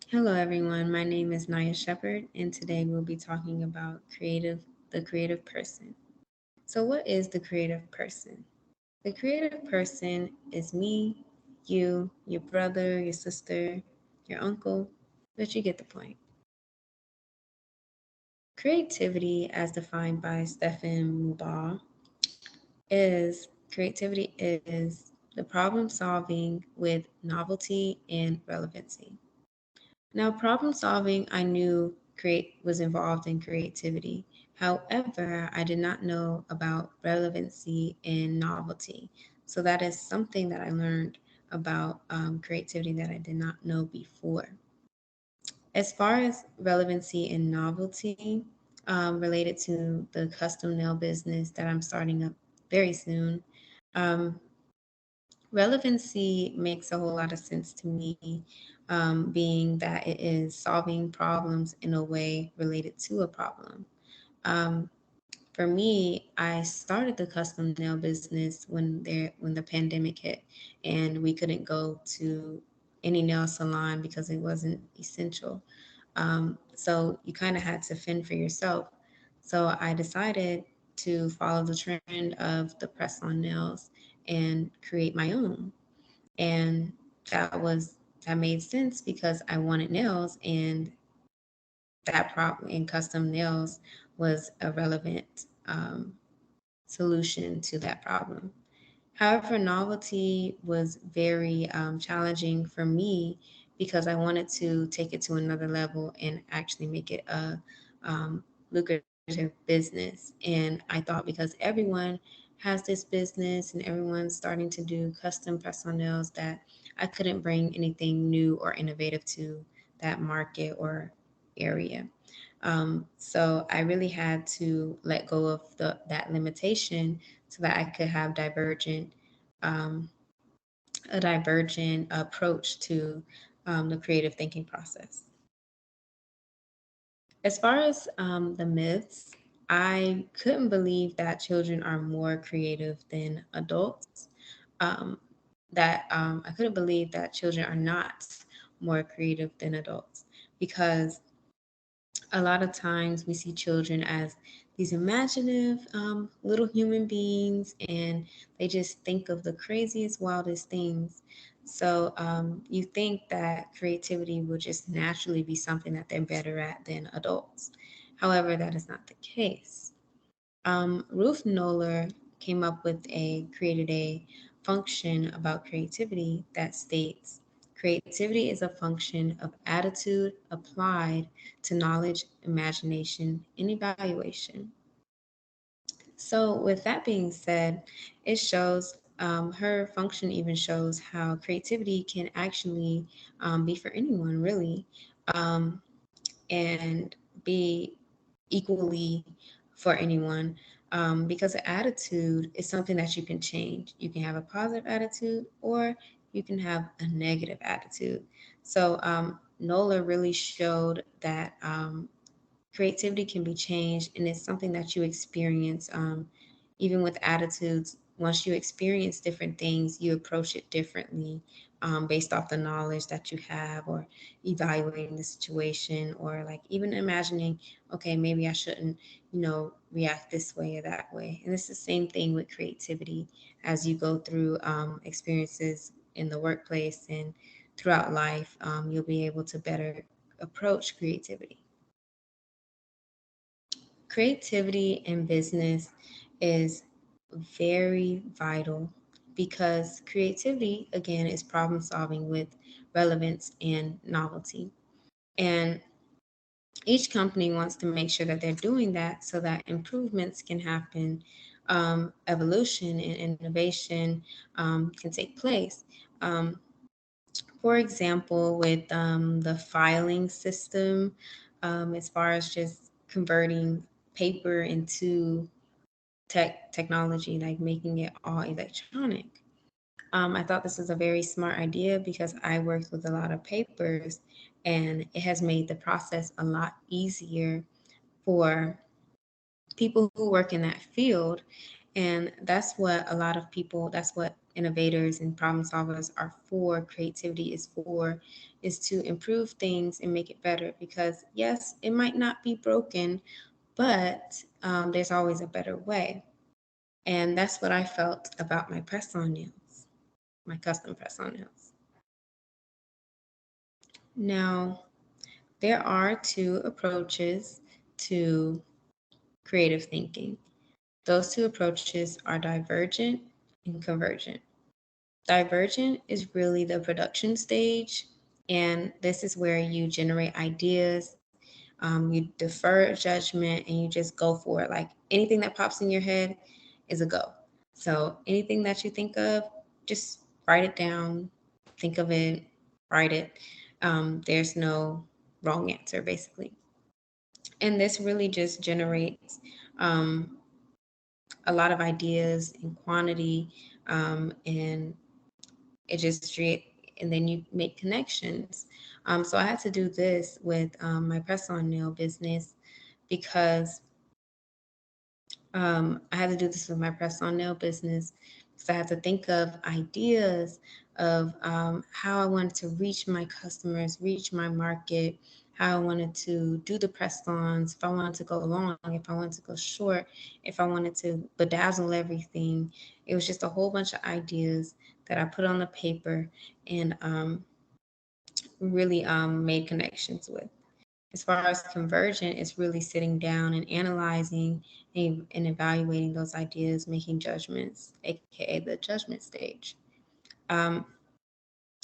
Hello, everyone. My name is Naya Shepherd, and today we'll be talking about the creative person. So, what is the creative person? The creative person is me, you, your brother, your sister, your uncle, but you get the point. Creativity, as defined by Stefan Mubarak, is creativity is the problem solving with novelty and relevancy. Now, problem solving, I knew create was involved in creativity. However, I did not know about relevancy and novelty. So that is something that I learned about creativity that I did not know before. As far as relevancy and novelty related to the custom nail business that I'm starting up very soon, um, relevancy makes a whole lot of sense to me, being that it is solving problems in a way related to a problem. Um, for me, I started the custom nail business when the pandemic hit, and we couldn't go to any nail salon because it wasn't essential. So you kind of had to fend for yourself. So I decided to follow the trend of the press on nails and create my own. And that was that made sense because I wanted nails, and that problem in custom nails was a relevant um, solution to that problem. However, novelty was very challenging for me because I wanted to take it to another level and actually make it a lucrative business. And I thought because everyone has this business and everyone's starting to do custom press on nails that I couldn't bring anything new or innovative to that market or area. So I really had to let go of that limitation so that I could have um, a divergent approach to the creative thinking process. As far as the myths, I couldn't believe that children are more creative than adults. Um, I couldn't believe that children are not more creative than adults because a lot of times we see children as these imaginative little human beings, and they just think of the craziest, wildest things. So you think that creativity will just naturally be something that they're better at than adults. However, that is not the case. Ruth Noller came up with created a function about creativity that states creativity is a function of attitude applied to knowledge, imagination, and evaluation. So, with that being said, it shows her function even shows how creativity can actually be for anyone, really, um, and be equally for anyone, because the attitude is something that you can change. You can have a positive attitude or you can have a negative attitude. So, Nola really showed that creativity can be changed, and it's something that you experience, even with attitudes. Once you experience different things, you approach it differently, based off the knowledge that you have, or evaluating the situation, or like even imagining, okay, maybe I shouldn't, react this way or that way. And it's the same thing with creativity. As you go through experiences in the workplace and throughout life, you'll be able to better approach creativity. Creativity in business is very vital because creativity, again, is problem solving with relevance and novelty. And each company wants to make sure that they're doing that so that improvements can happen, evolution and innovation can take place. Um, for example, with the filing system, as far as just converting paper into technology, like making it all electronic. I thought this was a very smart idea because I worked with a lot of papers, and it has made the process a lot easier for people who work in that field. And that's what a lot of people, that's what innovators and problem solvers are for. Creativity is for is to improve things and make it better because, yes, it might not be broken, but there's always a better way. And that's what I felt about my press on nails, my custom press on nails. Now, there are two approaches to creative thinking. Those two approaches are divergent and convergent. Divergent is really the production stage, and this is where you generate ideas, you defer judgment, and you just go for it. Like anything that pops in your head is a go. So anything that you think of, just write it down, think of it, write it. There's no wrong answer, basically. And this really just generates um, a lot of ideas in quantity, and it just create, and then you make connections. So I had to do this with my press on nail business because I had to do this with my press on nail business because I had to think of ideas of how I wanted to reach my customers, reach my market, how I wanted to do the press ons, if I wanted to go long, if I wanted to go short, if I wanted to bedazzle everything. It was just a whole bunch of ideas that I put on the paper and really made connections with. As far as convergent, it's really sitting down and analyzing and evaluating those ideas, making judgments, aka the judgment stage. Um,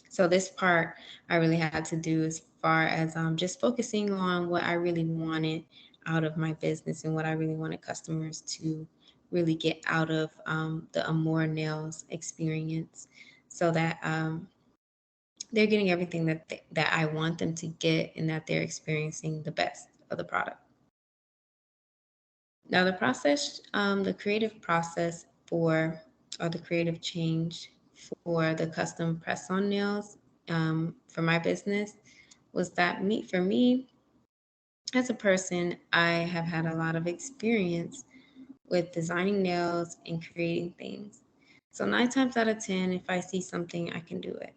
so this part I really had to do as far as just focusing on what I really wanted out of my business and what I really wanted customers to really get out of the Amore Nails experience, so that they're getting everything that I want them to get and that they're experiencing the best of the product. Now, the creative process for, or the creative change for the custom press on nails for my business was that for me, as a person, I have had a lot of experience with designing nails and creating things. So, 9 times out of 10, if I see something, I can do it.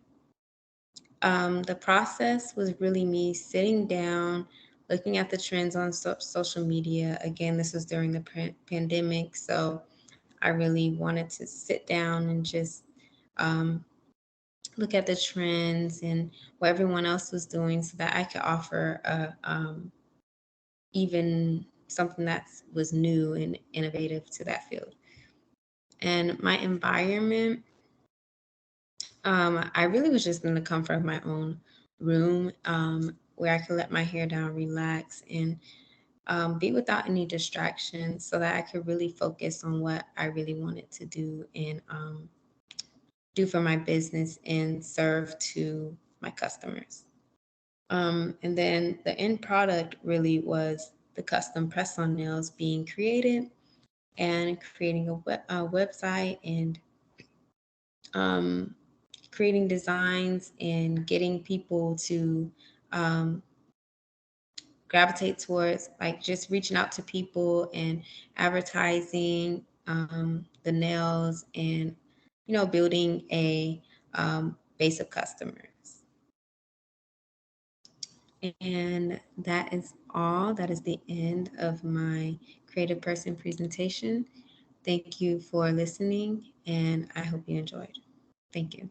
The process was really me sitting down, looking at the trends on social media. Again, this was during the pandemic, so I really wanted to sit down and just um, look at the trends and what everyone else was doing, so that I could offer even something that was new and innovative to that field. And my environment, I really was just in the comfort of my own room, where I could let my hair down, relax, and be without any distractions so that I could really focus on what I really wanted to do and do for my business and serve to my customers. And then the end product really was the custom press on nails being created and creating a website and um, creating designs and getting people to um, gravitate towards, like, just reaching out to people and advertising the nails and building a base of customers. And that is all. That is the end of my creative person presentation. Thank you for listening, and I hope you enjoyed. Thank you.